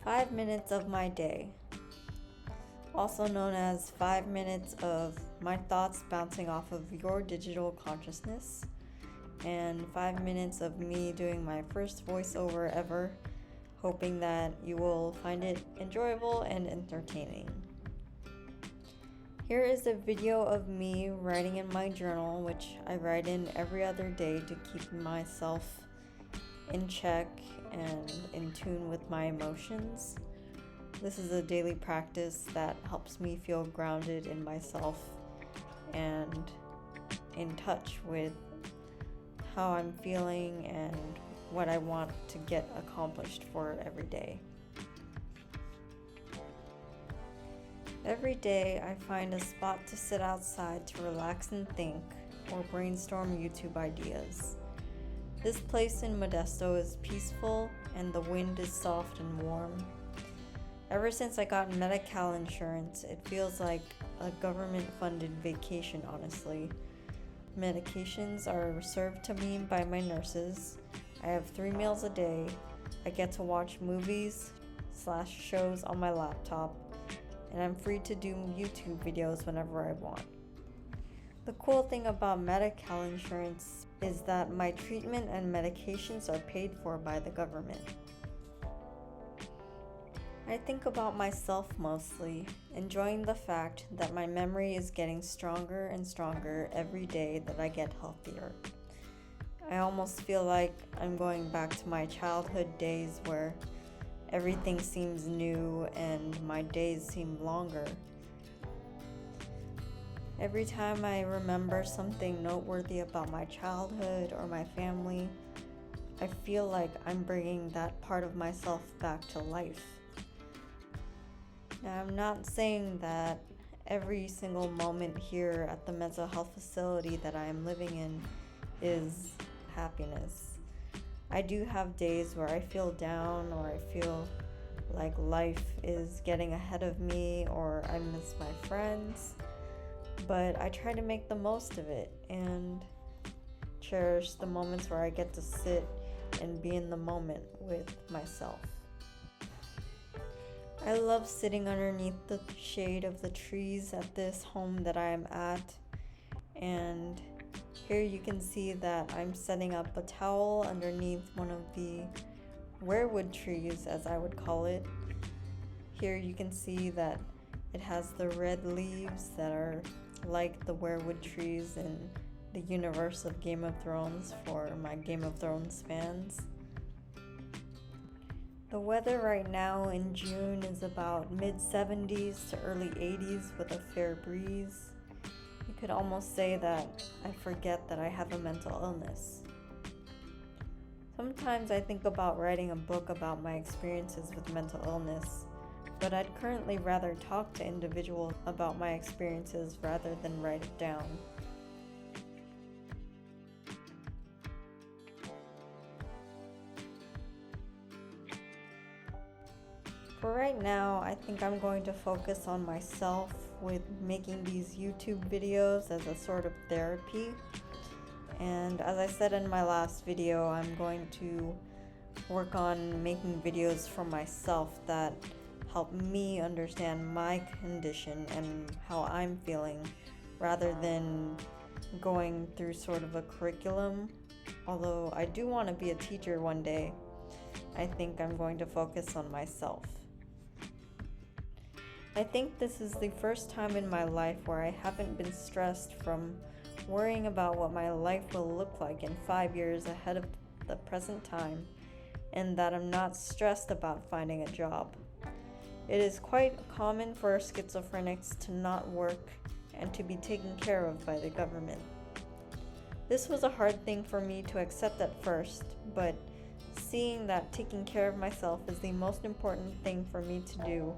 5 minutes of my day, also known as 5 minutes of my thoughts bouncing off of your digital consciousness, and 5 minutes of me doing my first voiceover ever, hoping that you will find it enjoyable and entertaining. Here is a video of me writing in my journal, which I write in every other day to keep myself in check and in tune with my emotions. This is a daily practice that helps me feel grounded in myself and in touch with how I'm feeling and what I want to get accomplished for every day. Every day I find a spot to sit outside to relax and think or brainstorm YouTube ideas. This place in Modesto is peaceful and the wind is soft and warm. Ever since I got Medi-Cal insurance, it feels like a government-funded vacation, honestly. Medications are served to me by my nurses. I have 3 meals a day. I get to watch movies/shows on my laptop, and I'm free to do YouTube videos whenever I want. The cool thing about Medi-Cal insurance is that my treatment and medications are paid for by the government. I think about myself mostly, enjoying the fact that my memory is getting stronger and stronger every day that I get healthier. I almost feel like I'm going back to my childhood days where everything seems new and my days seem longer. Every time I remember something noteworthy about my childhood or my family, I feel like I'm bringing that part of myself back to life. Now, I'm not saying that every single moment here at the mental health facility that I am living in is happiness. I do have days where I feel down or I feel like life is getting ahead of me or I miss my friends, but I try to make the most of it and cherish the moments where I get to sit and be in the moment with myself. I love sitting underneath the shade of the trees at this home that I am at, and here you can see that I'm setting up a towel underneath one of the weirwood trees, as I would call it. Here you can see that it has the red leaves that are like the weirwood trees in the universe of Game of Thrones for my Game of Thrones fans. The weather right now in June is about mid-70s to early 80s with a fair breeze. You could almost say that I forget that I have a mental illness. Sometimes I think about writing a book about my experiences with mental illness, but I'd currently rather talk to individuals about my experiences rather than write it down. For right now, I think I'm going to focus on myself with making these YouTube videos as a sort of therapy. And as I said in my last video, I'm going to work on making videos for myself that help me understand my condition and how I'm feeling, rather than going through sort of a curriculum. Although I do want to be a teacher one day, I think I'm going to focus on myself. I think this is the first time in my life where I haven't been stressed from worrying about what my life will look like in 5 years ahead of the present time, and that I'm not stressed about finding a job. It is quite common for schizophrenics to not work and to be taken care of by the government. This was a hard thing for me to accept at first, but seeing that taking care of myself is the most important thing for me to do,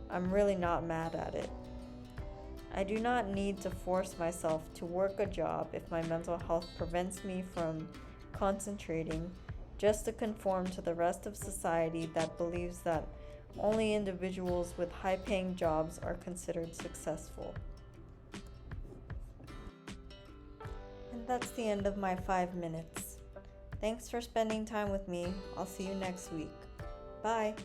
I'm really not mad at it. I do not need to force myself to work a job if my mental health prevents me from concentrating just to conform to the rest of society that believes that only individuals with high-paying jobs are considered successful. And that's the end of my 5 minutes. Thanks for spending time with me. I'll see you next week. Bye.